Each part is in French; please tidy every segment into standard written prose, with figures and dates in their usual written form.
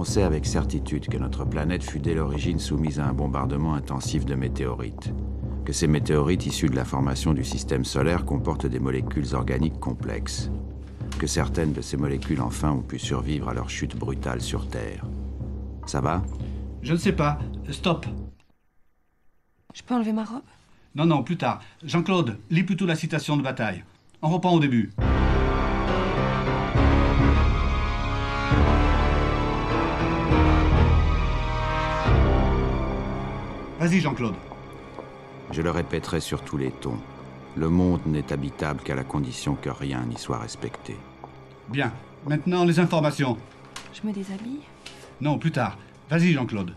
sait avec certitude que notre planète fut dès l'origine soumise à un bombardement intensif de météorites. Que ces météorites issus de la formation du système solaire comportent des molécules organiques complexes. Que certaines de ces molécules enfin ont pu survivre à leur chute brutale sur Terre. Ça va? Je ne sais pas. Stop. Je peux enlever ma robe? Non, non, plus tard. Jean-Claude, lis plutôt la citation de bataille. On reprend au début. Vas-y, Jean-Claude. Je le répéterai sur tous les tons. Le monde n'est habitable qu'à la condition que rien n'y soit respecté. Bien. Maintenant, les informations. Je me déshabille? Non, plus tard. Vas-y, Jean-Claude.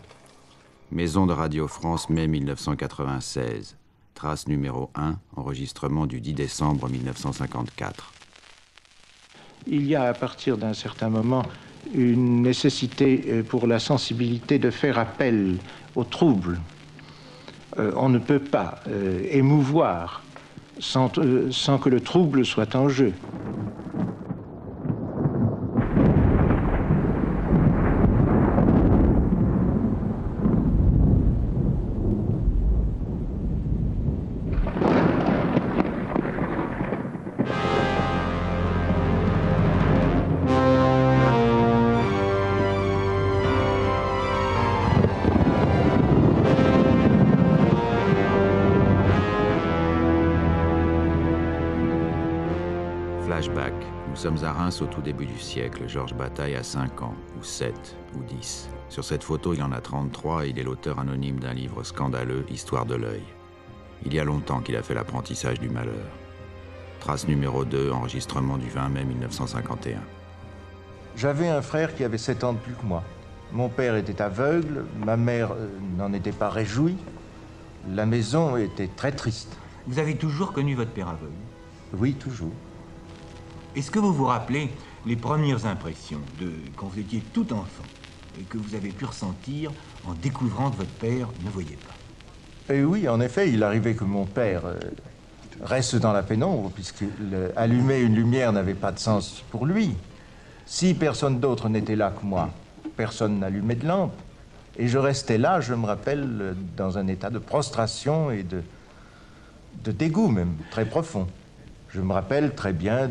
Maison de Radio France, mai 1996. Trace numéro 1, enregistrement du 10 décembre 1954. Il y a à partir d'un certain moment une nécessité pour la sensibilité de faire appel au trouble. On ne peut pas émouvoir sans que le trouble soit en jeu. Flashback. Nous sommes à Reims au tout début du siècle. Georges Bataille a 5 ans, ou 7, ou 10. Sur cette photo, il en a 33 et il est l'auteur anonyme d'un livre scandaleux, Histoire de l'œil. Il y a longtemps qu'il a fait l'apprentissage du malheur. Trace numéro 2, enregistrement du 20 mai 1951. J'avais un frère qui avait 7 ans de plus que moi. Mon père était aveugle, ma mère n'en était pas réjouie. La maison était très triste. Vous avez toujours connu votre père aveugle? Oui, toujours. Est-ce que vous vous rappelez les premières impressions quand vous étiez tout enfant et que vous avez pu ressentir en découvrant que votre père ne voyait pas? Et oui, en effet, il arrivait que mon père reste dans la pénombre, puisque allumer une lumière n'avait pas de sens pour lui. Si personne d'autre n'était là que moi, personne n'allumait de lampe. Et je restais là, je me rappelle, dans un état de prostration et de dégoût même, très profond. Je me rappelle très bien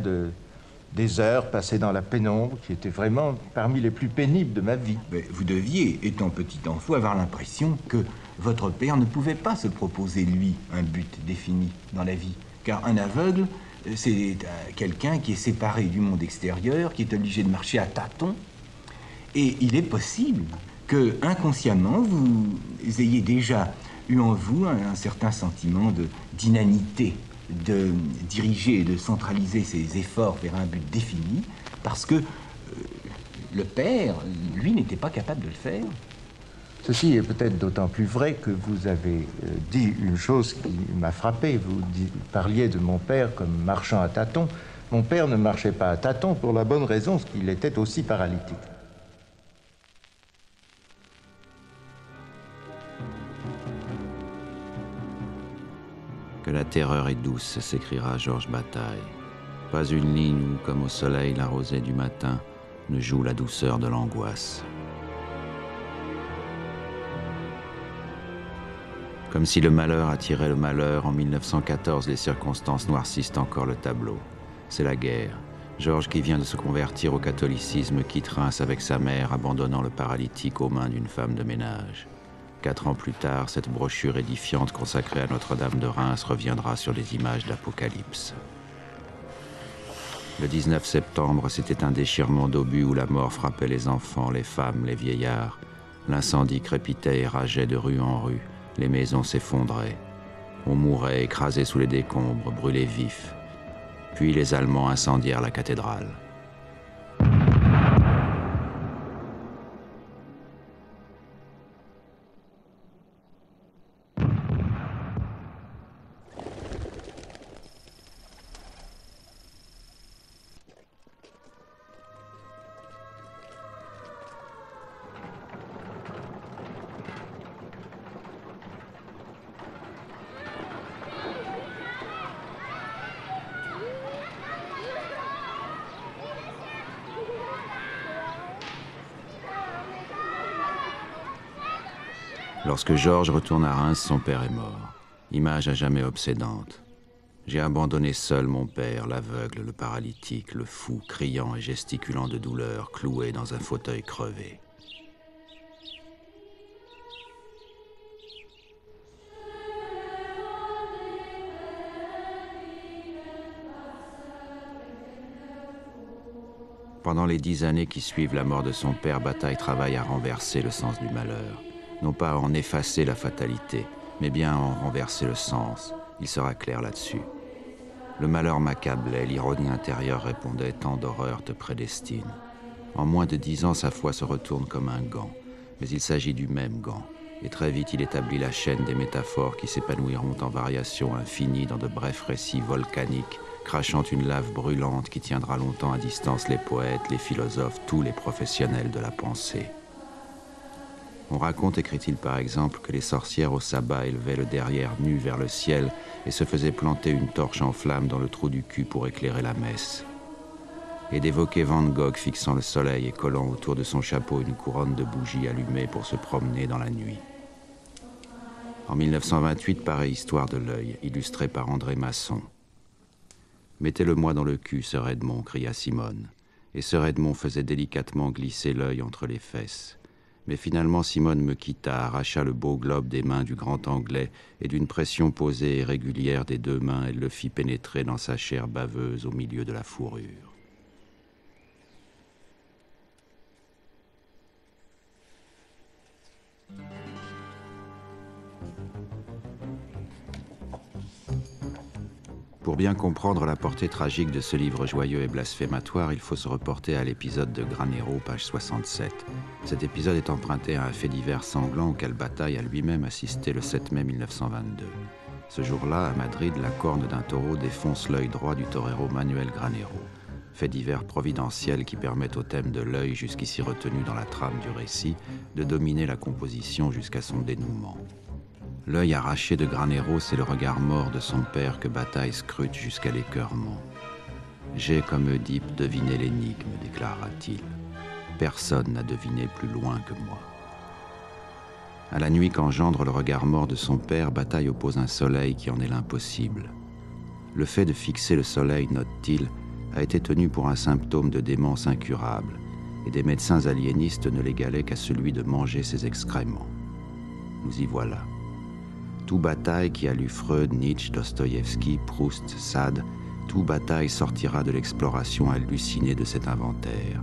des heures passées dans la pénombre, qui étaient vraiment parmi les plus pénibles de ma vie. Mais vous deviez, étant petit enfant, avoir l'impression que votre père ne pouvait pas se proposer, lui, un but défini dans la vie. Car un aveugle, c'est quelqu'un qui est séparé du monde extérieur, qui est obligé de marcher à tâtons. Et il est possible que, inconsciemment, vous ayez déjà eu en vous un certain sentiment d'inanité, de diriger et de centraliser ses efforts vers un but défini, parce que le père, lui, n'était pas capable de le faire. Ceci est peut-être d'autant plus vrai que vous avez dit une chose qui m'a frappé. Vous parliez de mon père comme marchant à tâtons. Mon père ne marchait pas à tâtons pour la bonne raison qu'il était aussi paralytique. Que la terreur est douce, s'écriera Georges Bataille. Pas une ligne où, comme au soleil, la rosée du matin ne joue la douceur de l'angoisse. Comme si le malheur attirait le malheur, en 1914, les circonstances noircissent encore le tableau. C'est la guerre. Georges, qui vient de se convertir au catholicisme, quitte Reims avec sa mère, abandonnant le paralytique aux mains d'une femme de ménage. 4 ans plus tard, cette brochure édifiante consacrée à Notre-Dame de Reims reviendra sur les images d'Apocalypse. Le 19 septembre, c'était un déchirement d'obus où la mort frappait les enfants, les femmes, les vieillards. L'incendie crépitait et rageait de rue en rue. Les maisons s'effondraient. On mourait écrasé sous les décombres, brûlé vif. Puis les Allemands incendièrent la cathédrale. Lorsque Georges retourne à Reims, son père est mort. Image à jamais obsédante. J'ai abandonné seul mon père, l'aveugle, le paralytique, le fou, criant et gesticulant de douleur, cloué dans un fauteuil crevé. Pendant les 10 années qui suivent la mort de son père, Bataille travaille à renverser le sens du malheur. Non pas à en effacer la fatalité, mais bien à en renverser le sens. Il sera clair là-dessus. Le malheur m'accablait, l'ironie intérieure répondait, tant d'horreur te prédestine. En moins de 10 ans, sa foi se retourne comme un gant, mais il s'agit du même gant. Et très vite, il établit la chaîne des métaphores qui s'épanouiront en variations infinies dans de brefs récits volcaniques, crachant une lave brûlante qui tiendra longtemps à distance les poètes, les philosophes, tous les professionnels de la pensée. On raconte, écrit-il par exemple, que les sorcières au sabbat élevaient le derrière nu vers le ciel et se faisaient planter une torche en flammes dans le trou du cul pour éclairer la messe. Et d'évoquer Van Gogh fixant le soleil et collant autour de son chapeau une couronne de bougies allumées pour se promener dans la nuit. En 1928 paraît Histoire de l'œil, illustrée par André Masson. « Mettez-le-moi dans le cul, sœur Edmond » cria Simone. Et sœur Edmond faisait délicatement glisser l'œil entre les fesses. Mais finalement, Simone me quitta, arracha le beau globe des mains du grand Anglais, et d'une pression posée et régulière des 2 mains, elle le fit pénétrer dans sa chair baveuse au milieu de la fourrure. Pour bien comprendre la portée tragique de ce livre joyeux et blasphématoire, il faut se reporter à l'épisode de Granero, page 67. Cet épisode est emprunté à un fait divers sanglant auquel Bataille a lui-même assisté le 7 mai 1922. Ce jour-là, à Madrid, la corne d'un taureau défonce l'œil droit du torero Manuel Granero. Fait divers providentiel qui permet au thème de l'œil, jusqu'ici retenu dans la trame du récit, de dominer la composition jusqu'à son dénouement. L'œil arraché de Granero, c'est le regard mort de son père que Bataille scrute jusqu'à l'écœurement. « J'ai, comme Oedipe, deviné l'énigme, déclara-t-il. Personne n'a deviné plus loin que moi. » À la nuit qu'engendre le regard mort de son père, Bataille oppose un soleil qui en est l'impossible. Le fait de fixer le soleil, note-t-il, a été tenu pour un symptôme de démence incurable, et des médecins aliénistes ne l'égalaient qu'à celui de manger ses excréments. Nous y voilà. Tout Bataille qui a lu Freud, Nietzsche, Dostoïevski, Proust, Sade, tout Bataille sortira de l'exploration hallucinée de cet inventaire.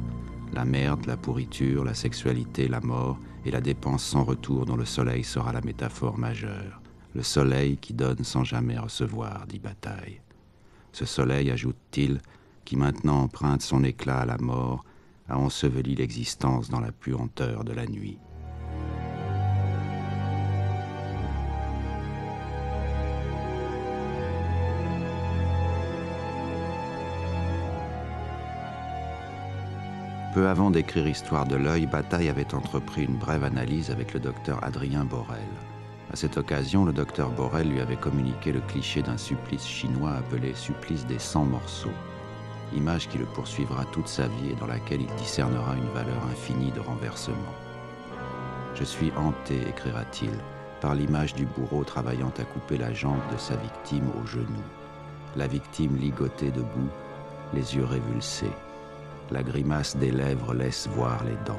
La merde, la pourriture, la sexualité, la mort et la dépense sans retour dont le soleil sera la métaphore majeure. Le soleil qui donne sans jamais recevoir, dit Bataille. Ce soleil, ajoute-t-il, qui maintenant emprunte son éclat à la mort, a enseveli l'existence dans la puanteur de la nuit. Peu avant d'écrire Histoire de l'œil, Bataille avait entrepris une brève analyse avec le docteur Adrien Borel. À cette occasion, le docteur Borel lui avait communiqué le cliché d'un supplice chinois appelé « supplice des 100 morceaux », image qui le poursuivra toute sa vie et dans laquelle il discernera une valeur infinie de renversement. « Je suis hanté », écrira-t-il, par l'image du bourreau travaillant à couper la jambe de sa victime au genou. La victime ligotée debout, les yeux révulsés. La grimace des lèvres laisse voir les dents.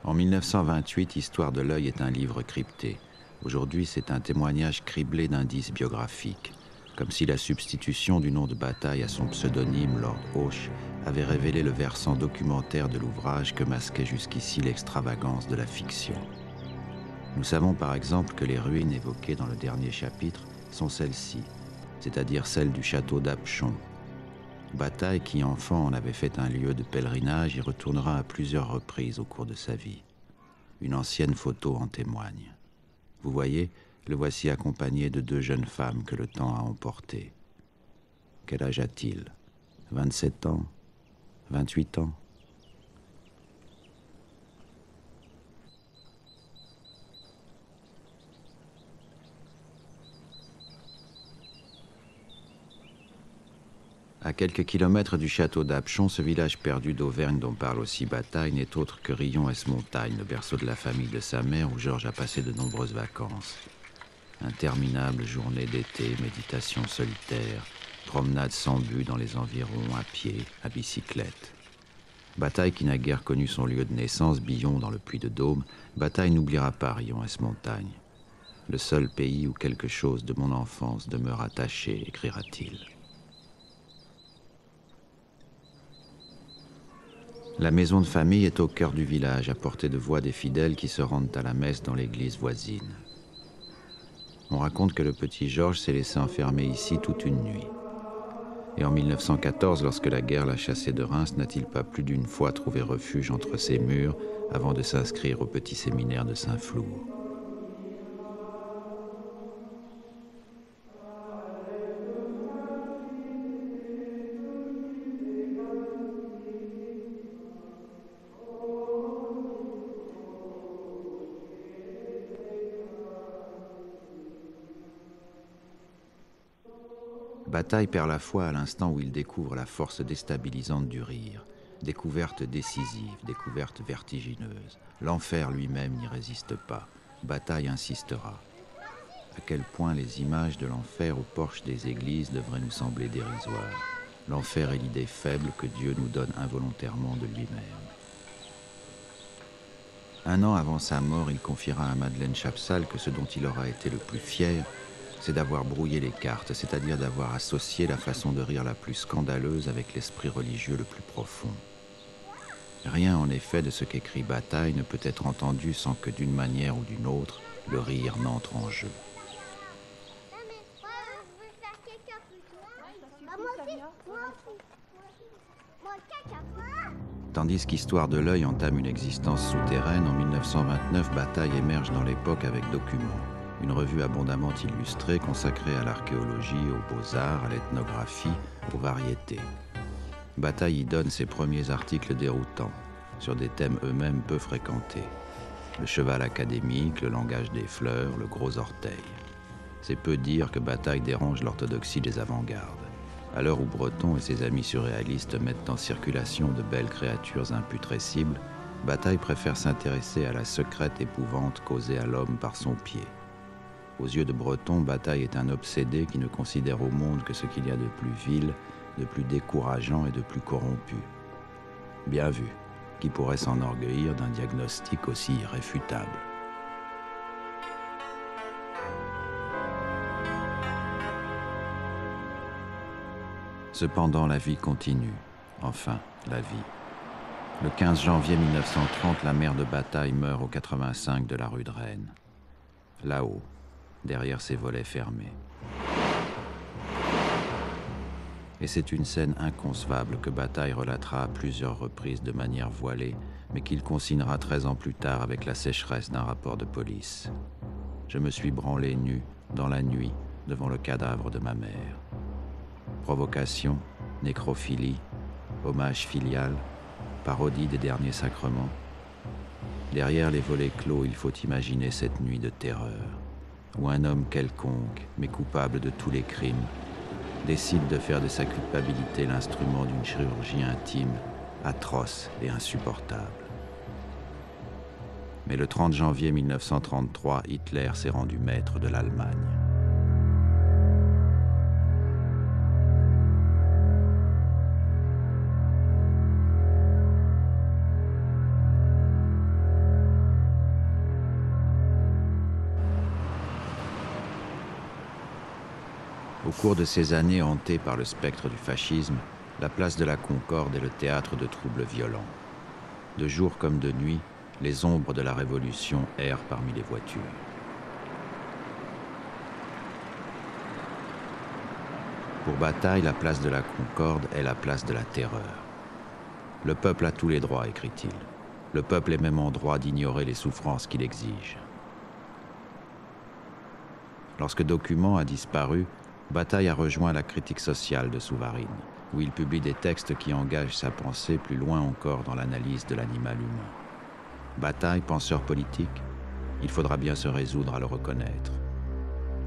En 1928, Histoire de l'œil est un livre crypté. Aujourd'hui, c'est un témoignage criblé d'indices biographiques, comme si la substitution du nom de Bataille à son pseudonyme, Lord Hoche, avait révélé le versant documentaire de l'ouvrage que masquait jusqu'ici l'extravagance de la fiction. Nous savons par exemple que les ruines évoquées dans le dernier chapitre sont celles-ci, c'est-à-dire celles du château d'Apchon. Bataille, qui enfant en avait fait un lieu de pèlerinage, y retournera à plusieurs reprises au cours de sa vie. Une ancienne photo en témoigne. Vous voyez, Le voici accompagné de 2 jeunes femmes que le temps a emportées. Quel âge a-t-il? 27 ans? 28 ans? À quelques kilomètres du château d'Apchon, ce village perdu d'Auvergne dont parle aussi Bataille n'est autre que Rion-Esmontagne, le berceau de la famille de sa mère où Georges a passé de nombreuses vacances. Interminable journée d'été, méditation solitaire, promenade sans but dans les environs, à pied, à bicyclette. Bataille, qui n'a guère connu son lieu de naissance, Billon dans le Puy-de-Dôme, Bataille n'oubliera pas Rion-Esmontagne. Le seul pays où quelque chose de mon enfance demeure attaché, écrira-t-il. La maison de famille est au cœur du village, à portée de voix des fidèles qui se rendent à la messe dans l'église voisine. On raconte que le petit Georges s'est laissé enfermer ici toute une nuit. Et en 1914, lorsque la guerre l'a chassé de Reims, n'a-t-il pas plus d'une fois trouvé refuge entre ces murs avant de s'inscrire au petit séminaire de Saint-Flour? Bataille perd la foi à l'instant où il découvre la force déstabilisante du rire. Découverte décisive, découverte vertigineuse. L'enfer lui-même n'y résiste pas. Bataille insistera. À quel point les images de l'enfer au porche des églises devraient nous sembler dérisoires. L'enfer est l'idée faible que Dieu nous donne involontairement de lui-même. 1 an avant sa mort, il confiera à Madeleine Chapsal que ce dont il aura été le plus fier, c'est d'avoir brouillé les cartes, c'est-à-dire d'avoir associé la façon de rire la plus scandaleuse avec l'esprit religieux le plus profond. Rien, en effet, de ce qu'écrit Bataille ne peut être entendu sans que, d'une manière ou d'une autre, le rire n'entre en jeu. Tandis qu'Histoire de l'œil entame une existence souterraine, en 1929, Bataille émerge dans l'Époque avec Documents, une revue abondamment illustrée consacrée à l'archéologie, aux beaux-arts, à l'ethnographie, aux variétés. Bataille y donne ses premiers articles déroutants, sur des thèmes eux-mêmes peu fréquentés. Le cheval académique, le langage des fleurs, le gros orteil. C'est peu dire que Bataille dérange l'orthodoxie des avant-gardes. À l'heure où Breton et ses amis surréalistes mettent en circulation de belles créatures imputrescibles, Bataille préfère s'intéresser à la secrète épouvante causée à l'homme par son pied. Aux yeux de Breton, Bataille est un obsédé qui ne considère au monde que ce qu'il y a de plus vil, de plus décourageant et de plus corrompu. Bien vu, qui pourrait s'enorgueillir d'un diagnostic aussi irréfutable. Cependant, la vie continue. Enfin, la vie. Le 15 janvier 1930, la mère de Bataille meurt au 85 de la rue de Rennes. Là-haut, derrière ses volets fermés. Et c'est une scène inconcevable que Bataille relatera à plusieurs reprises de manière voilée, mais qu'il consignera 13 ans plus tard avec la sécheresse d'un rapport de police. Je me suis branlé nu, dans la nuit, devant le cadavre de ma mère. Provocation, nécrophilie, hommage filial, parodie des derniers sacrements. Derrière les volets clos, il faut imaginer cette nuit de terreur, où un homme quelconque, mais coupable de tous les crimes, décide de faire de sa culpabilité l'instrument d'une chirurgie intime, atroce et insupportable. Mais le 30 janvier 1933, Hitler s'est rendu maître de l'Allemagne. Au cours de ces années hantées par le spectre du fascisme, la place de la Concorde est le théâtre de troubles violents. De jour comme de nuit, les ombres de la Révolution errent parmi les voitures. Pour Bataille, la place de la Concorde est la place de la terreur. Le peuple a tous les droits, écrit-il. Le peuple est même en droit d'ignorer les souffrances qu'il exige. Lorsque Document a disparu, Bataille a rejoint la critique sociale de Souvarine, où il publie des textes qui engagent sa pensée plus loin encore dans l'analyse de l'animal humain. Bataille, penseur politique, il faudra bien se résoudre à le reconnaître.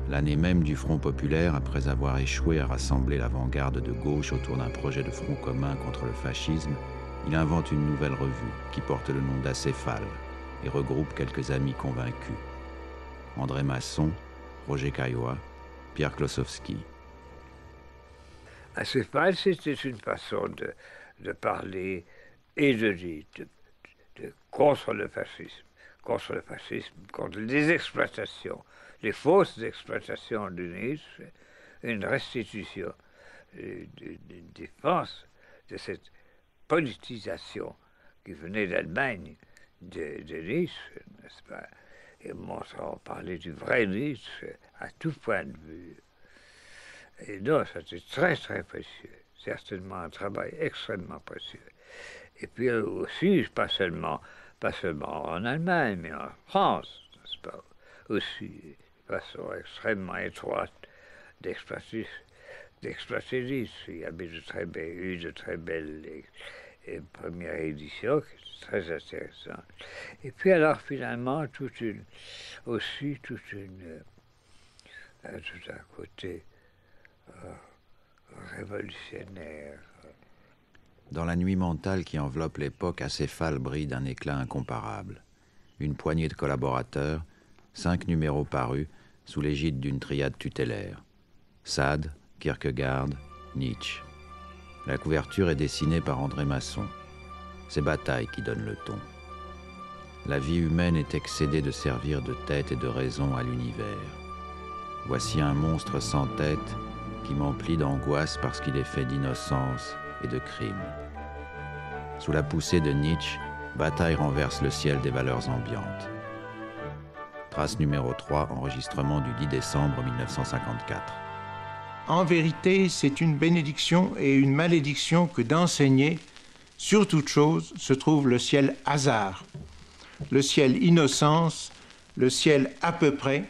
L'année même du Front populaire, après avoir échoué à rassembler l'avant-garde de gauche autour d'un projet de front commun contre le fascisme, il invente une nouvelle revue qui porte le nom d'Acéphale et regroupe quelques amis convaincus. André Masson, Roger Caillois, Pierre Klossowski. Acéphale, c'était une façon de parler et de dire contre le fascisme, contre les exploitations, les fausses exploitations de Nietzsche, une restitution, une défense de cette politisation qui venait d'Allemagne de Nietzsche, n'est-ce pas? Et montrant parler du vrai Nietzsche à tout point de vue. Et non, c'était très très précieux, certainement un travail extrêmement précieux. Et puis aussi, pas seulement en Allemagne, mais en France, n'est-ce pas? Aussi, de façon extrêmement étroite, d'exploiter Nietzsche. Il y avait eu de très belles premières éditions, qui étaient très intéressantes. Et puis alors finalement, tout un côté révolutionnaire. Dans la nuit mentale qui enveloppe l'époque, Acéphale brille d'un éclat incomparable. Une poignée de collaborateurs, 5 numéros parus, sous l'égide d'une triade tutélaire. Sade, Kierkegaard, Nietzsche. La couverture est dessinée par André Masson. C'est Bataille qui donne le ton. La vie humaine est excédée de servir de tête et de raison à l'univers. Voici un monstre sans tête qui m'emplit d'angoisse parce qu'il est fait d'innocence et de crime. Sous la poussée de Nietzsche, Bataille renverse le ciel des valeurs ambiantes. Trace numéro 3, enregistrement du 10 décembre 1954. En vérité, c'est une bénédiction et une malédiction que d'enseigner, sur toute chose, se trouve le ciel hasard, le ciel innocence, le ciel à peu près,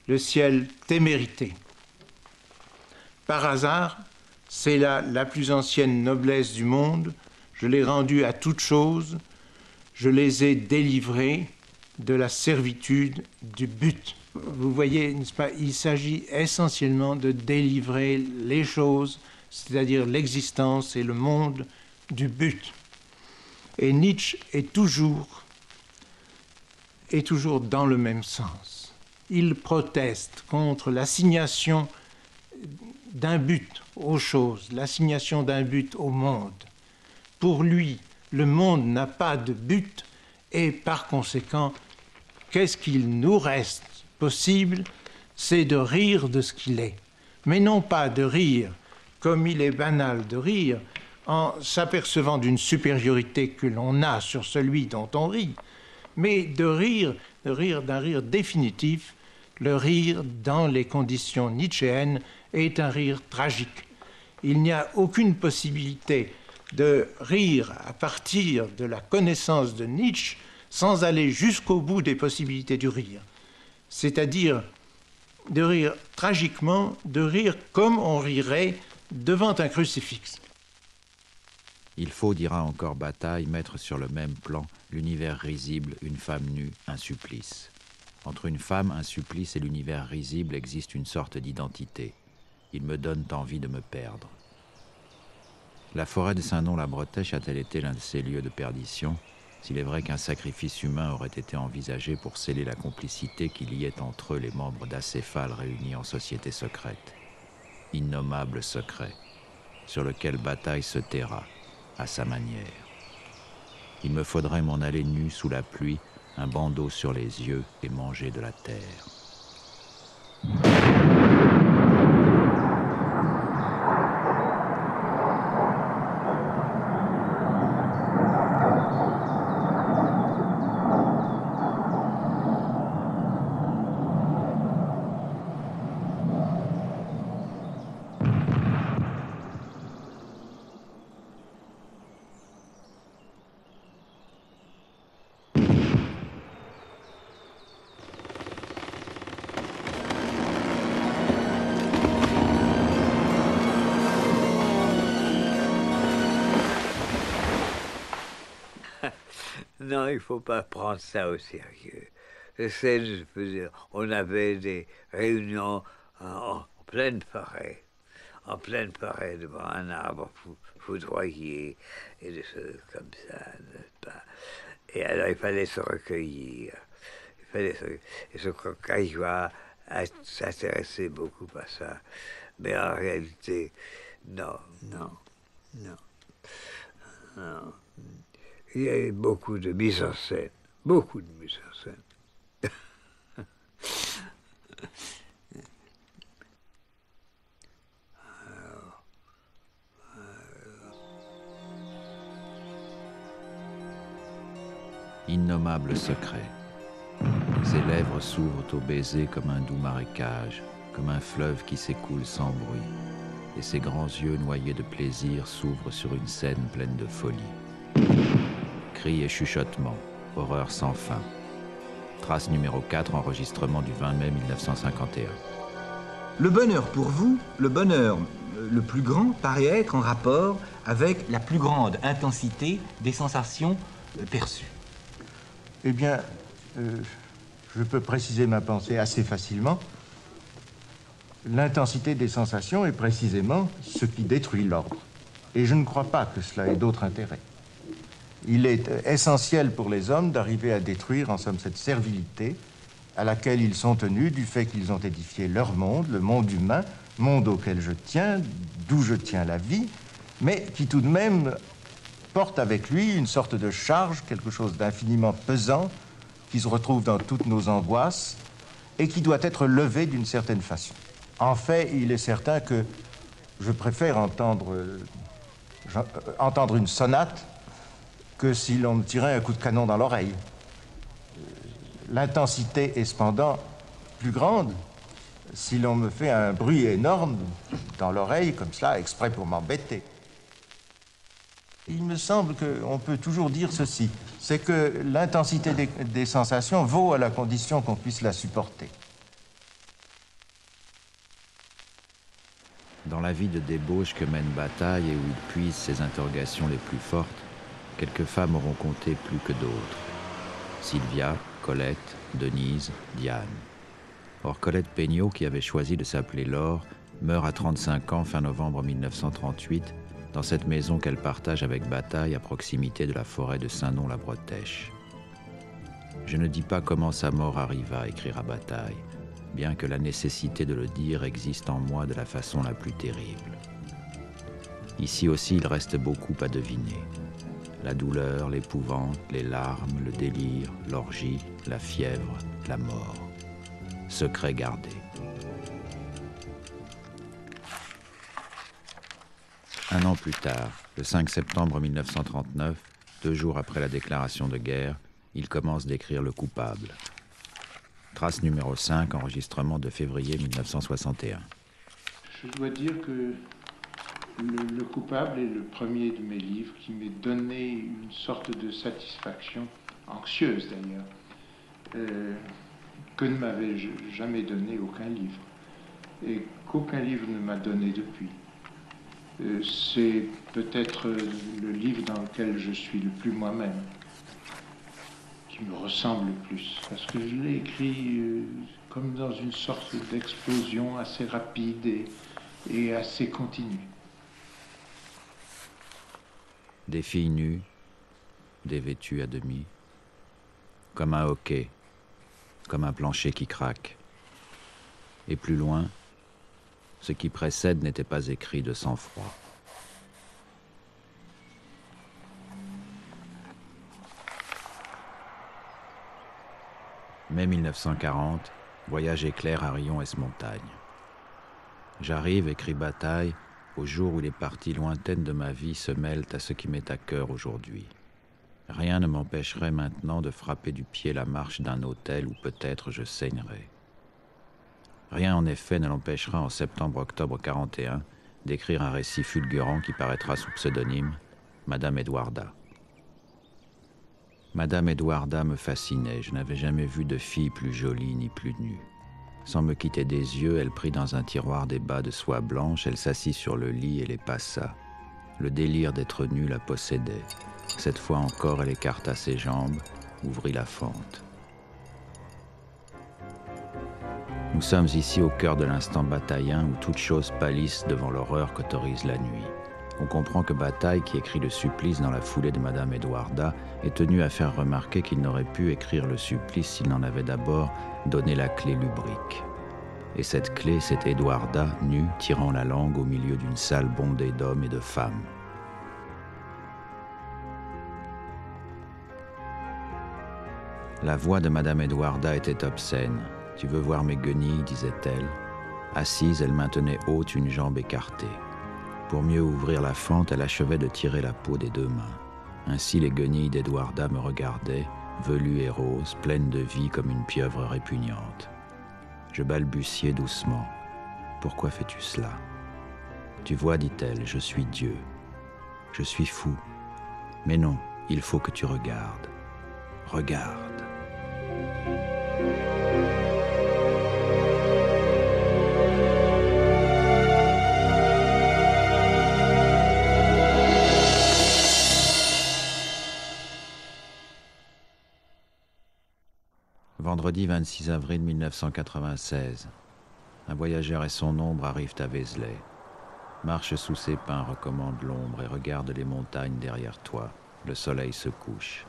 le ciel témérité. Par hasard, c'est là la plus ancienne noblesse du monde, je l'ai rendue à toute chose, je les ai délivrés de la servitude du but. Vous voyez, n'est-ce pas, il s'agit essentiellement de délivrer les choses, c'est-à-dire l'existence et le monde, du but. Et Nietzsche est toujours dans le même sens. Il proteste contre l'assignation d'un but aux choses, l'assignation d'un but au monde. Pour lui, le monde n'a pas de but et par conséquent, qu'est-ce qu'il nous reste possible? C'est de rire de ce qu'il est. Mais non pas de rire comme il est banal de rire en s'apercevant d'une supériorité que l'on a sur celui dont on rit, mais de rire d'un rire définitif. Le rire dans les conditions nietzschéennes est un rire tragique. Il n'y a aucune possibilité de rire à partir de la connaissance de Nietzsche sans aller jusqu'au bout des possibilités du rire. C'est-à-dire de rire tragiquement, de rire comme on rirait devant un crucifix. Il faut, dira encore Bataille, mettre sur le même plan l'univers risible, une femme nue, un supplice. Entre une femme, un supplice et l'univers risible existe une sorte d'identité. Ils me donnent envie de me perdre. La forêt de Saint-Nom-la-Bretèche a-t-elle été l'un de ces lieux de perdition, s'il est vrai qu'un sacrifice humain aurait été envisagé pour sceller la complicité qui liait entre eux les membres d'Acéphale réunis en société secrète. Innommable secret, sur lequel Bataille se taira, à sa manière. Il me faudrait m'en aller nu sous la pluie, un bandeau sur les yeux et manger de la terre. Non, il ne faut pas prendre ça au sérieux. On avait des réunions en pleine forêt. En pleine forêt, devant un arbre foudroyé, et des choses comme ça, n'est-ce pas? Et alors, il fallait se recueillir. Et ce Caillois s'intéressait beaucoup à ça. Mais en réalité, non. Il y a eu beaucoup de mise en scène. Beaucoup de mise en scène. Innommable secret. Ses lèvres s'ouvrent au baiser comme un doux marécage, comme un fleuve qui s'écoule sans bruit, et ses grands yeux noyés de plaisir s'ouvrent sur une scène pleine de folie. Cris et chuchotements, horreur sans fin. Trace numéro 4, enregistrement du 20 mai 1951. Le bonheur pour vous, le bonheur le plus grand, paraît être en rapport avec la plus grande intensité des sensations perçues. Eh bien, je peux préciser ma pensée assez facilement. L'intensité des sensations est précisément ce qui détruit l'ordre. Et je ne crois pas que cela ait d'autre intérêt. Il est essentiel pour les hommes d'arriver à détruire, en somme, cette servilité à laquelle ils sont tenus du fait qu'ils ont édifié leur monde, le monde humain, monde auquel je tiens, d'où je tiens la vie, mais qui tout de même porte avec lui une sorte de charge, quelque chose d'infiniment pesant, qui se retrouve dans toutes nos angoisses et qui doit être levé d'une certaine façon. En fait, il est certain que je préfère entendre une sonate que si l'on me tirait un coup de canon dans l'oreille. L'intensité est cependant plus grande si l'on me fait un bruit énorme dans l'oreille, comme cela, exprès pour m'embêter. Il me semble qu'on peut toujours dire ceci, c'est que l'intensité des sensations vaut à la condition qu'on puisse la supporter. Dans la vie de débauche que mène Bataille et où il puise ses interrogations les plus fortes, quelques femmes auront compté plus que d'autres. Sylvia, Colette, Denise, Diane. Or, Colette Peignot, qui avait choisi de s'appeler Laure, meurt à 35 ans fin novembre 1938, dans cette maison qu'elle partage avec Bataille à proximité de la forêt de Saint-Nom-la-Bretèche. Je ne dis pas comment sa mort arriva, écrira Bataille, bien que la nécessité de le dire existe en moi de la façon la plus terrible. Ici aussi, il reste beaucoup à deviner. La douleur, l'épouvante, les larmes, le délire, l'orgie, la fièvre, la mort. Secret gardé. Un an plus tard, le 5 septembre 1939, 2 jours après la déclaration de guerre, il commence d'écrire Le Coupable. Trace numéro 5, enregistrement de février 1961. Je dois dire que le Coupable est le premier de mes livres qui m'ait donné une sorte de satisfaction, anxieuse d'ailleurs, que ne m'avait jamais donné aucun livre, et qu'aucun livre ne m'a donné depuis. C'est peut-être le livre dans lequel je suis le plus moi-même, qui me ressemble le plus, parce que je l'ai écrit comme dans une sorte d'explosion assez rapide et assez continue. Des filles nues, dévêtues à demi, comme un hoquet, comme un plancher qui craque. Et plus loin, ce qui précède n'était pas écrit de sang-froid. Mai 1940, voyage éclair à Rion-Esmontagne. J'arrive, écrit Bataille, au jour où les parties lointaines de ma vie se mêlent à ce qui m'est à cœur aujourd'hui. Rien ne m'empêcherait maintenant de frapper du pied la marche d'un hôtel où peut-être je saignerais. Rien en effet ne l'empêchera en septembre-octobre 41 d'écrire un récit fulgurant qui paraîtra sous pseudonyme Madame Edwarda. Madame Edwarda me fascinait, je n'avais jamais vu de fille plus jolie ni plus nue. Sans me quitter des yeux, elle prit dans un tiroir des bas de soie blanche, elle s'assit sur le lit et les passa. Le délire d'être nue la possédait. Cette fois encore, elle écarta ses jambes, ouvrit la fente. Nous sommes ici au cœur de l'instant bataillien où toutes choses pâlissent devant l'horreur qu'autorise la nuit. On comprend que Bataille, qui écrit le supplice dans la foulée de Madame Edwarda, est tenu à faire remarquer qu'il n'aurait pu écrire le supplice s'il n'en avait d'abord donné la clé lubrique. Et cette clé, c'est Edwarda, nue, tirant la langue au milieu d'une salle bondée d'hommes et de femmes. La voix de Madame Edwarda était obscène. « Tu veux voir mes guenilles » disait-elle. Assise, elle maintenait haute une jambe écartée. Pour mieux ouvrir la fente, elle achevait de tirer la peau des deux mains. Ainsi les guenilles d'Edwarda me regardaient, velues et roses, pleines de vie comme une pieuvre répugnante. Je balbutiai doucement. « Pourquoi fais-tu cela ?»« Tu vois, dit-elle, je suis Dieu. Je suis fou. Mais non, il faut que tu regardes. Regarde. » Vendredi 26 avril 1996. Un voyageur et son ombre arrivent à Vézelay. Marche sous ses pins, recommande l'ombre et regarde les montagnes derrière toi. Le soleil se couche.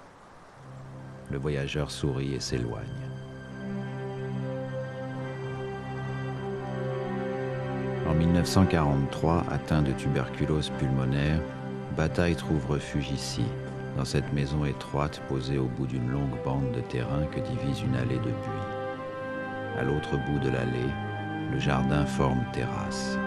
Le voyageur sourit et s'éloigne. En 1943, atteint de tuberculose pulmonaire, Bataille trouve refuge ici, dans cette maison étroite posée au bout d'une longue bande de terrain que divise une allée de buis. À l'autre bout de l'allée, le jardin forme terrasse.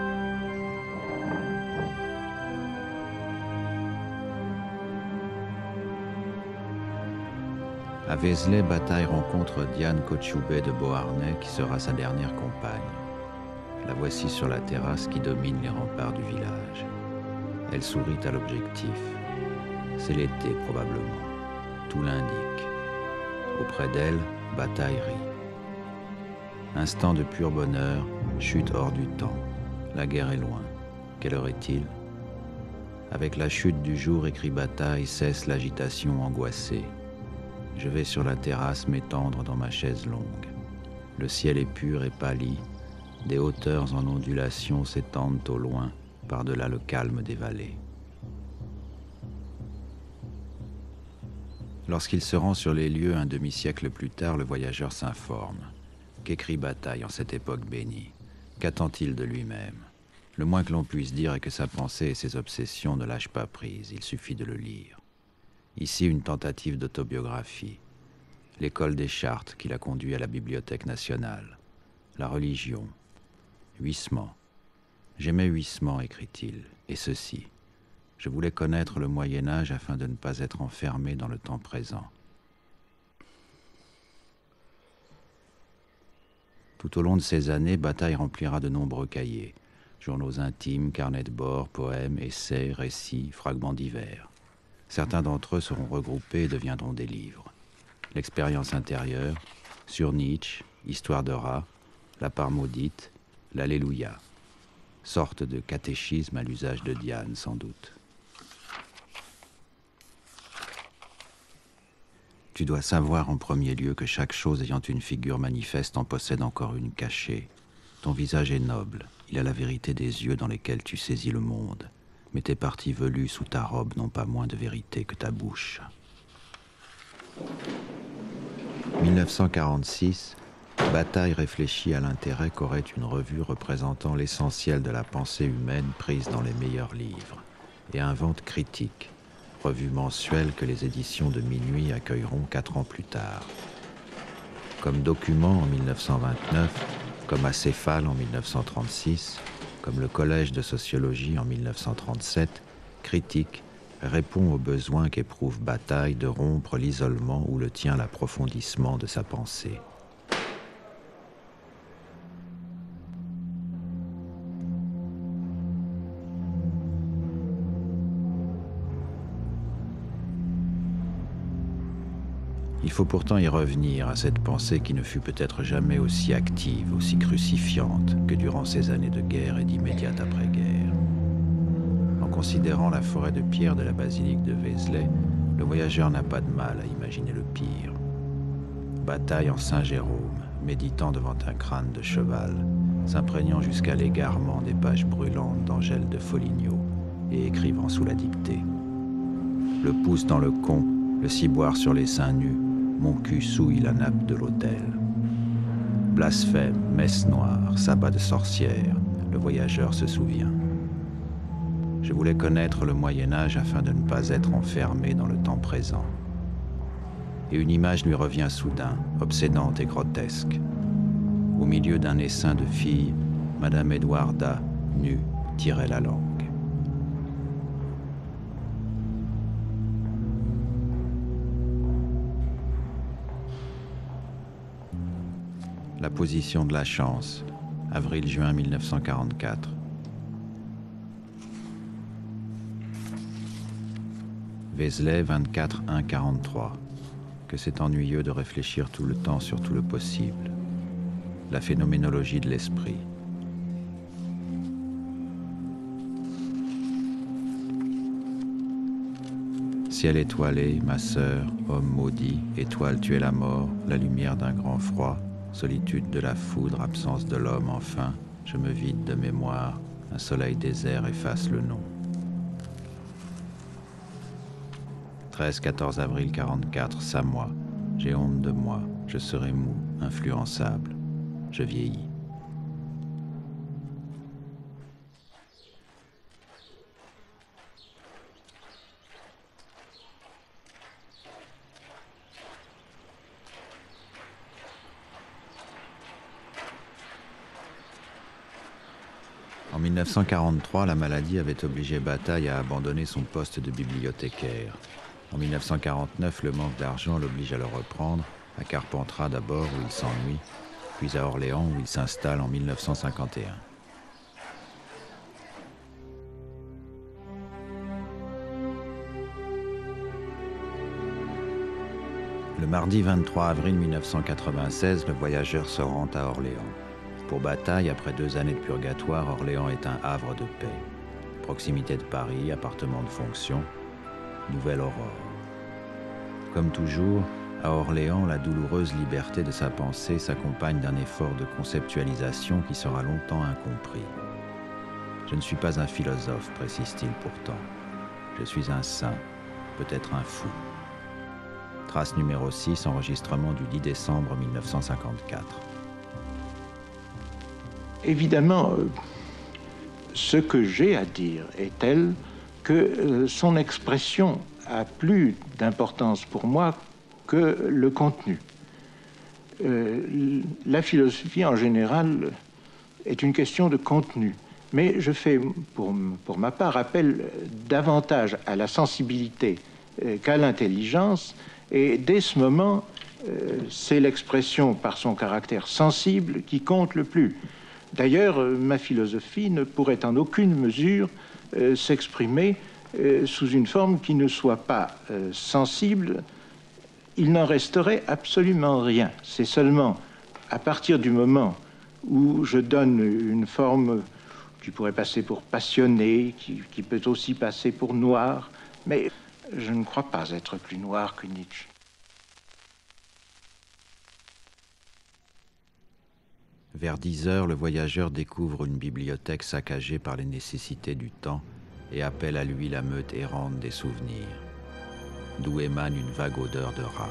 À Vézelay, Bataille rencontre Diane Kochoubet de Beauharnais qui sera sa dernière compagne. La voici sur la terrasse qui domine les remparts du village. Elle sourit à l'objectif. C'est l'été probablement. Tout l'indique. Auprès d'elle, Bataille rit. Instant de pur bonheur, chute hors du temps. La guerre est loin. Quelle heure est-il ? Avec la chute du jour, écrit Bataille, cesse l'agitation angoissée. Je vais sur la terrasse m'étendre dans ma chaise longue. Le ciel est pur et pâli. Des hauteurs en ondulation s'étendent au loin, par-delà le calme des vallées. Lorsqu'il se rend sur les lieux un demi-siècle plus tard, le voyageur s'informe. Qu'écrit Bataille en cette époque bénie ? Qu'attend-il de lui-même ? Le moins que l'on puisse dire est que sa pensée et ses obsessions ne lâchent pas prise, il suffit de le lire. Ici, une tentative d'autobiographie. L'école des Chartes qui l'a conduit à la Bibliothèque nationale. La religion. Huissement. J'aimais Huissement, écrit-il, et ceci. Je voulais connaître le Moyen-Âge afin de ne pas être enfermé dans le temps présent. Tout au long de ces années, Bataille remplira de nombreux cahiers. Journaux intimes, carnets de bord, poèmes, essais, récits, fragments divers. Certains d'entre eux seront regroupés et deviendront des livres. L'expérience intérieure, sur Nietzsche, Histoire de rat, La part maudite, l'Alléluia. Sorte de catéchisme à l'usage de Diane, sans doute. Tu dois savoir en premier lieu que chaque chose ayant une figure manifeste en possède encore une cachée. Ton visage est noble, il a la vérité des yeux dans lesquels tu saisis le monde, mais tes parties velues sous ta robe n'ont pas moins de vérité que ta bouche. 1946, Bataille réfléchit à l'intérêt qu'aurait une revue représentant l'essentiel de la pensée humaine prise dans les meilleurs livres, et invente Critique, revue mensuelle que les éditions de Minuit accueilleront 4 ans plus tard. Comme Document en 1929, comme Acéphale en 1936, comme le Collège de sociologie en 1937, Critique répond au besoin qu'éprouve Bataille de rompre l'isolement où le tient l'approfondissement de sa pensée. Il faut pourtant y revenir à cette pensée qui ne fut peut-être jamais aussi active, aussi crucifiante que durant ces années de guerre et d'immédiate après-guerre. En considérant la forêt de pierre de la basilique de Vézelay, Le voyageur n'a pas de mal à imaginer le pire. Bataille en Saint-Jérôme, méditant devant un crâne de cheval, s'imprégnant jusqu'à l'égarement des pages brûlantes d'Angèle de Foligno et écrivant sous la dictée. Le pouce dans le con, le ciboire sur les seins nus, mon cul souille la nappe de l'autel. Blasphème, messe noire, sabbat de sorcière, le voyageur se souvient. Je voulais connaître le Moyen-Âge afin de ne pas être enfermé dans le temps présent. Et une image lui revient soudain, obsédante et grotesque. Au milieu d'un essaim de filles, Madame Edwarda, nue, tirait la langue. La position de la chance, avril-juin 1944. Vézelay, 24-1-43. Que c'est ennuyeux de réfléchir tout le temps sur tout le possible. La phénoménologie de l'esprit. Ciel étoilé, ma sœur, homme maudit, étoile tu es la mort, la lumière d'un grand froid, solitude de la foudre, absence de l'homme, enfin, je me vide de mémoire, un soleil désert efface le nom. 13-14 avril 44, Samoa. J'ai honte de moi, je serai mou, influençable. Je vieillis. En 1943, la maladie avait obligé Bataille à abandonner son poste de bibliothécaire. En 1949, le manque d'argent l'oblige à le reprendre, à Carpentras d'abord où il s'ennuie, puis à Orléans où il s'installe en 1951. Le mardi 23 avril 1996, le voyageur se rend à Orléans. Pour Bataille, après 2 années de purgatoire, Orléans est un havre de paix. Proximité de Paris, appartement de fonction, nouvelle aurore. Comme toujours, à Orléans, la douloureuse liberté de sa pensée s'accompagne d'un effort de conceptualisation qui sera longtemps incompris. Je ne suis pas un philosophe, précise-t-il pourtant. Je suis un saint, peut-être un fou. Trace numéro 6, enregistrement du 10 décembre 1954. Évidemment, ce que j'ai à dire est tel que son expression a plus d'importance pour moi que le contenu. La philosophie, en général, est une question de contenu. Mais je fais, pour ma part, appel davantage à la sensibilité qu'à l'intelligence. Et dès ce moment, c'est l'expression par son caractère sensible qui compte le plus. D'ailleurs, ma philosophie ne pourrait en aucune mesure s'exprimer sous une forme qui ne soit pas sensible. Il n'en resterait absolument rien. C'est seulement à partir du moment où je donne une forme qui pourrait passer pour passionné, qui peut aussi passer pour noir, mais je ne crois pas être plus noir que Nietzsche. Vers 10 heures, le voyageur découvre une bibliothèque saccagée par les nécessités du temps et appelle à lui la meute errante des souvenirs, d'où émane une vague odeur de rat.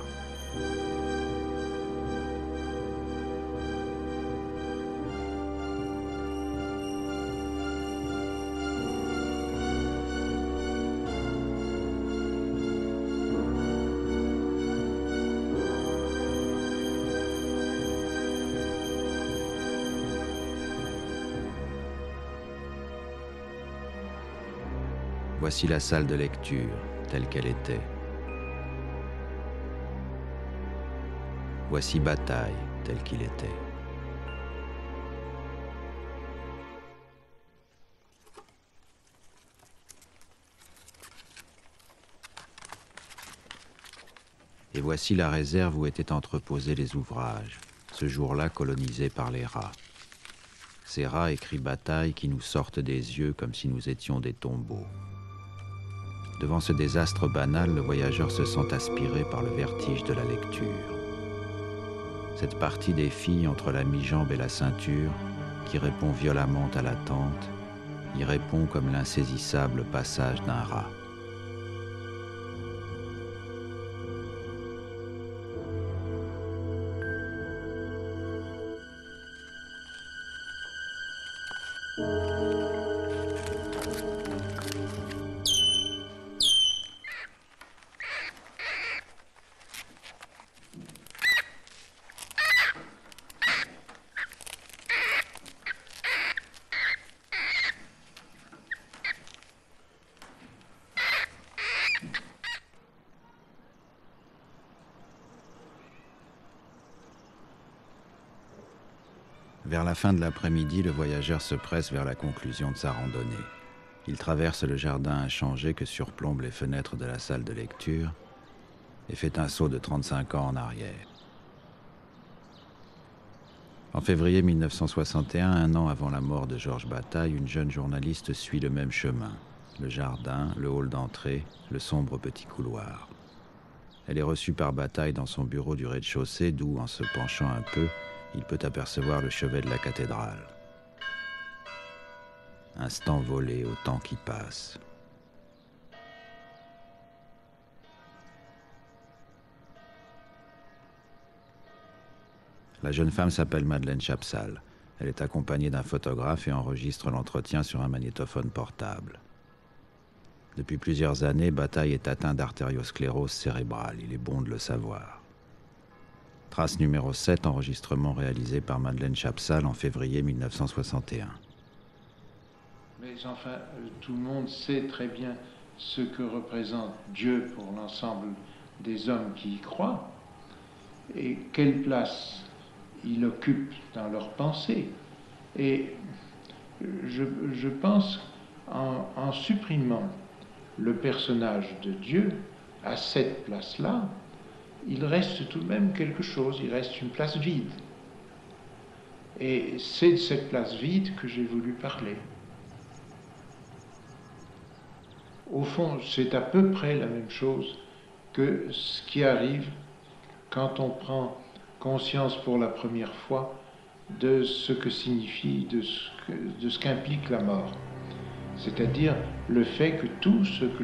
Voici la salle de lecture, telle qu'elle était. Voici Bataille, tel qu'il était. Et voici la réserve où étaient entreposés les ouvrages, ce jour-là colonisés par les rats. Ces rats, écrit Bataille, qui nous sortent des yeux comme si nous étions des tombeaux. Devant ce désastre banal, le voyageur se sent aspiré par le vertige de la lecture. Cette partie des filles entre la mi-jambe et la ceinture, qui répond violemment à l'attente, y répond comme l'insaisissable passage d'un rat. Vers la fin de l'après-midi, le voyageur se presse vers la conclusion de sa randonnée. Il traverse le jardin inchangé que surplombent les fenêtres de la salle de lecture et fait un saut de 35 ans en arrière. En février 1961, un an avant la mort de Georges Bataille, une jeune journaliste suit le même chemin. Le jardin, le hall d'entrée, le sombre petit couloir. Elle est reçue par Bataille dans son bureau du rez-de-chaussée d'où, en se penchant un peu, il peut apercevoir le chevet de la cathédrale. Instant volé au temps qui passe. La jeune femme s'appelle Madeleine Chapsal. Elle est accompagnée d'un photographe et enregistre l'entretien sur un magnétophone portable. Depuis plusieurs années, Bataille est atteint d'artériosclérose cérébrale. Il est bon de le savoir. Trace numéro 7, enregistrement réalisé par Madeleine Chapsal en février 1961. Mais enfin, tout le monde sait très bien ce que représente Dieu pour l'ensemble des hommes qui y croient et quelle place il occupe dans leur pensée. Et je pense, en supprimant le personnage de Dieu à cette place-là, il reste tout de même quelque chose, il reste une place vide. Et c'est de cette place vide que j'ai voulu parler. Au fond, c'est à peu près la même chose que ce qui arrive quand on prend conscience pour la première fois de ce que signifie, de ce qu'implique la mort. C'est-à-dire le fait que tout ce que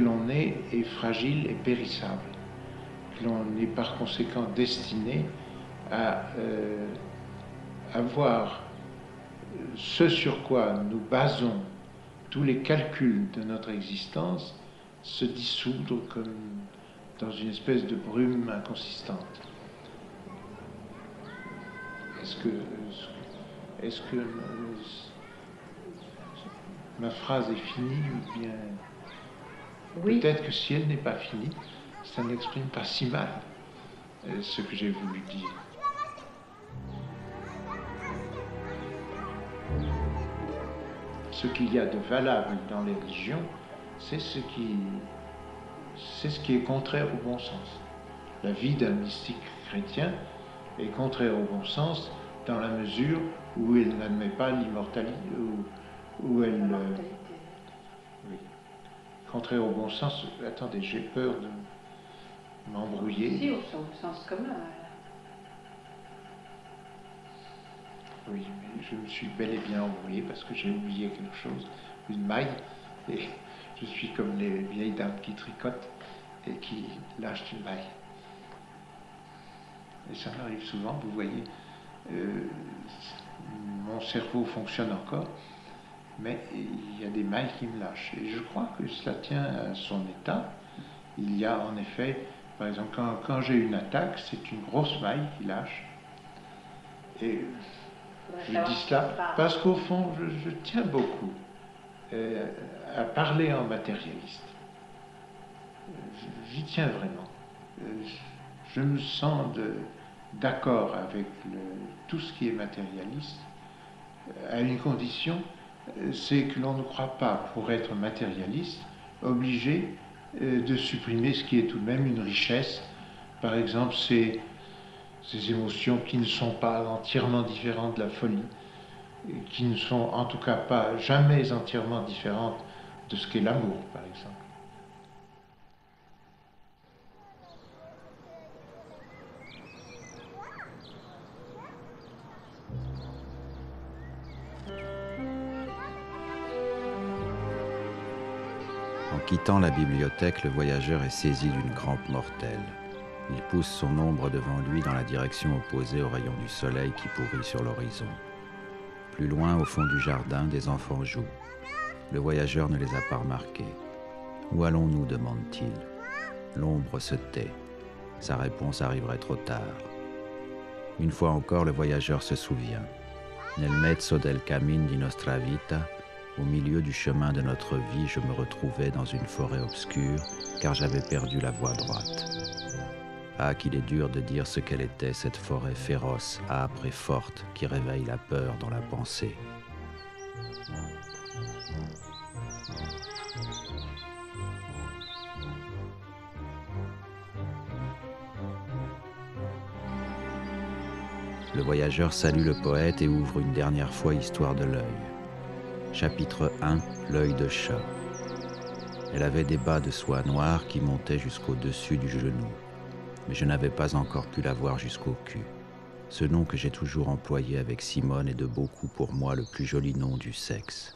l'on est, est fragile et périssable. Que l'on est par conséquent destiné à avoir ce sur quoi nous basons tous les calculs de notre existence se dissoudre comme dans une espèce de brume inconsistante. Est-ce que ma phrase est finie ou bien... Oui. Peut-être que si elle n'est pas finie, ça n'exprime pas si mal ce que j'ai voulu dire. Ce qu'il y a de valable dans les religions, c'est ce qui est contraire au bon sens. La vie d'un mystique chrétien est contraire au bon sens dans la mesure où elle n'admet pas l'immortalité, où elle... oui. Contraire au bon sens, attendez, j'ai peur de m'embrouiller. Si, au sens commun. Oui, mais je me suis bel et bien embrouillé parce que j'ai oublié quelque chose, une maille, et je suis comme les vieilles dames qui tricotent et qui lâchent une maille. Et ça m'arrive souvent, vous voyez, mon cerveau fonctionne encore, mais il y a des mailles qui me lâchent. Et je crois que cela tient à son état. Il y a en effet, par exemple, quand j'ai une attaque, c'est une grosse maille qui lâche. Et je dis cela parce qu'au fond, je tiens beaucoup à parler en matérialiste. J'y tiens vraiment. Je me sens d'accord avec tout ce qui est matérialiste, à une condition, c'est que l'on ne croit pas, pour être matérialiste, obligé de supprimer ce qui est tout de même une richesse. Par exemple, ces émotions qui ne sont pas entièrement différentes de la folie, qui ne sont en tout cas pas jamais entièrement différentes de ce qu'est l'amour, par exemple. En quittant la bibliothèque, le voyageur est saisi d'une crampe mortelle. Il pousse son ombre devant lui dans la direction opposée aux rayons du soleil qui pourrit sur l'horizon. Plus loin, au fond du jardin, des enfants jouent. Le voyageur ne les a pas remarqués. « Où allons-nous » demande-t-il. L'ombre se tait. Sa réponse arriverait trop tard. Une fois encore, le voyageur se souvient. « Nel mezzo del cammin di nostra vita » Au milieu du chemin de notre vie, je me retrouvais dans une forêt obscure, car j'avais perdu la voie droite. Ah, qu'il est dur de dire ce qu'elle était, cette forêt féroce, âpre et forte, qui réveille la peur dans la pensée. Le voyageur salue le poète et ouvre une dernière fois Histoire de l'œil. Chapitre 1, l'œil de chat. Elle avait des bas de soie noire qui montaient jusqu'au-dessus du genou, mais je n'avais pas encore pu la voir jusqu'au cul. Ce nom que j'ai toujours employé avec Simone est de beaucoup pour moi le plus joli nom du sexe.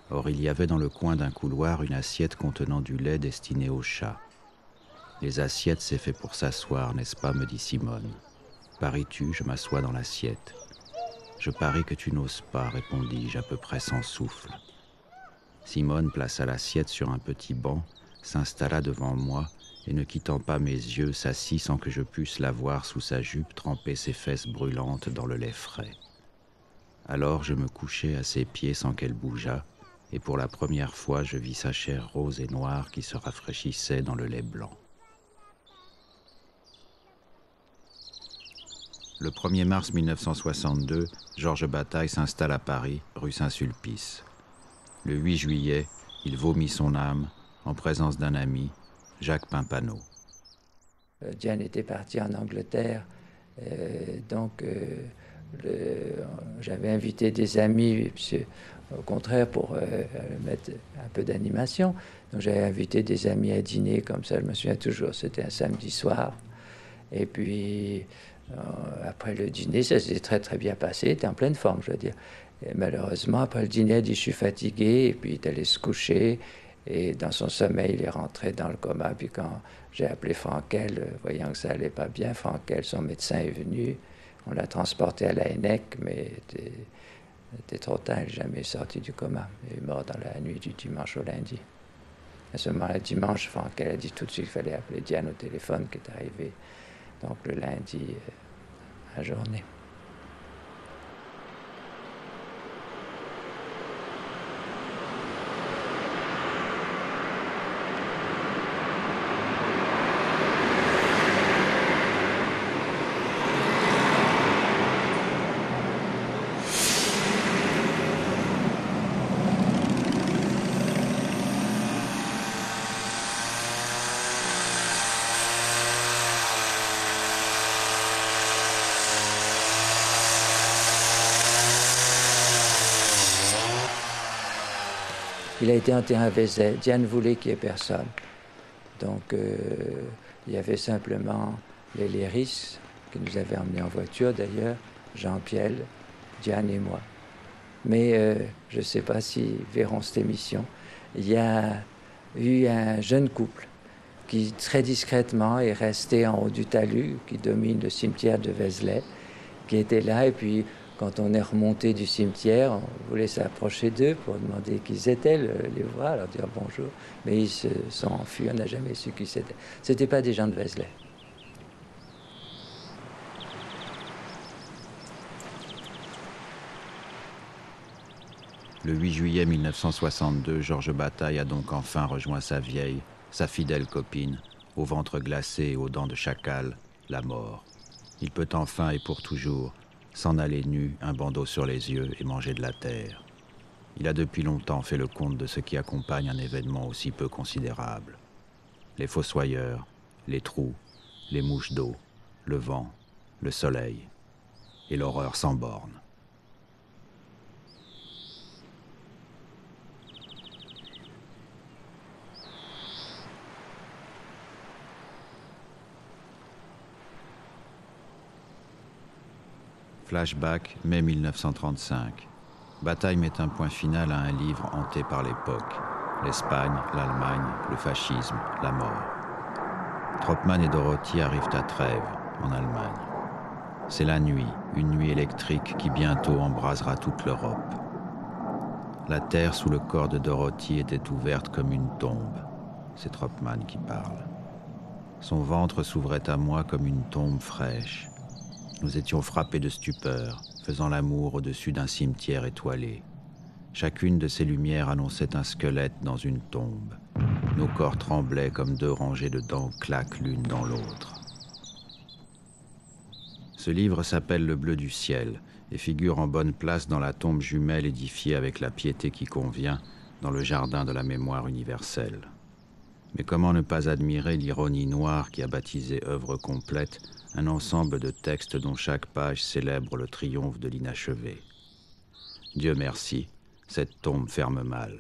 Or, il y avait dans le coin d'un couloir une assiette contenant du lait destiné au chat. Les assiettes, c'est fait pour s'asseoir, n'est-ce pas, me dit Simone. Paries-tu, je m'assois dans l'assiette. Je parie que tu n'oses pas, répondis-je à peu près sans souffle. Simone plaça l'assiette sur un petit banc, s'installa devant moi et ne quittant pas mes yeux, s'assit sans que je pusse la voir sous sa jupe tremper ses fesses brûlantes dans le lait frais. Alors je me couchai à ses pieds sans qu'elle bougeât, et pour la première fois je vis sa chair rose et noire qui se rafraîchissait dans le lait blanc. Le 1er mars 1962, Georges Bataille s'installe à Paris, rue Saint-Sulpice. Le 8 juillet, il vomit son âme en présence d'un ami, Jacques Pimpano. Diane était partie en Angleterre, donc j'avais invité des amis, au contraire pour mettre un peu d'animation. Donc j'avais invité des amis à dîner comme ça, je me souviens toujours, c'était un samedi soir. Et puis après le dîner, ça s'est très très bien passé, il était en pleine forme, je veux dire. Et malheureusement, après le dîner, il dit « je suis fatigué » et puis il est allé se coucher. Et dans son sommeil, il est rentré dans le coma. Puis quand j'ai appelé Frankel, voyant que ça allait pas bien, Frankel, son médecin, est venu. On l'a transporté à la Hennec, mais était trop tard, il n'est jamais sorti du coma. Il est mort dans la nuit du dimanche au lundi. À ce moment-là, dimanche, Frankel a dit tout de suite qu'il fallait appeler Diane au téléphone, qui est arrivée donc le lundi à journée. Il a été enterré à Vézelay. Diane voulait qu'il n'y ait personne. Donc, il y avait simplement les Léris, qui nous avaient emmenés en voiture d'ailleurs, Jean-Pierre, Diane et moi. Mais je ne sais pas s'ils verront cette émission. Il y a eu un jeune couple qui, très discrètement, est resté en haut du talus qui domine le cimetière de Vézelay, qui était là. Et puis, quand on est remonté du cimetière, on voulait s'approcher d'eux pour demander qui ils étaient, les voir, leur dire bonjour. Mais ils se sont enfuis, on n'a jamais su qui c'était. Ce n'étaient pas des gens de Vézelay. Le 8 juillet 1962, Georges Bataille a donc enfin rejoint sa vieille, sa fidèle copine, au ventre glacé et aux dents de chacal, la mort. Il peut enfin et pour toujours s'en aller nu, un bandeau sur les yeux et manger de la terre. Il a depuis longtemps fait le compte de ce qui accompagne un événement aussi peu considérable. Les fossoyeurs, les trous, les mouches d'eau, le vent, le soleil et l'horreur sans borne. Flashback, mai 1935. Bataille met un point final à un livre hanté par l'époque. L'Espagne, l'Allemagne, le fascisme, la mort. Troppmann et Dorothy arrivent à Trèves, en Allemagne. C'est la nuit, une nuit électrique qui bientôt embrasera toute l'Europe. La terre sous le corps de Dorothy était ouverte comme une tombe. C'est Troppmann qui parle. Son ventre s'ouvrait à moi comme une tombe fraîche. Nous étions frappés de stupeur, faisant l'amour au-dessus d'un cimetière étoilé. Chacune de ces lumières annonçait un squelette dans une tombe. Nos corps tremblaient comme deux rangées de dents claquent l'une dans l'autre. Ce livre s'appelle Le bleu du ciel et figure en bonne place dans la tombe jumelle édifiée avec la piété qui convient dans le jardin de la mémoire universelle. Mais comment ne pas admirer l'ironie noire qui a baptisé œuvre complète un ensemble de textes dont chaque page célèbre le triomphe de l'inachevé. Dieu merci, cette tombe ferme mal.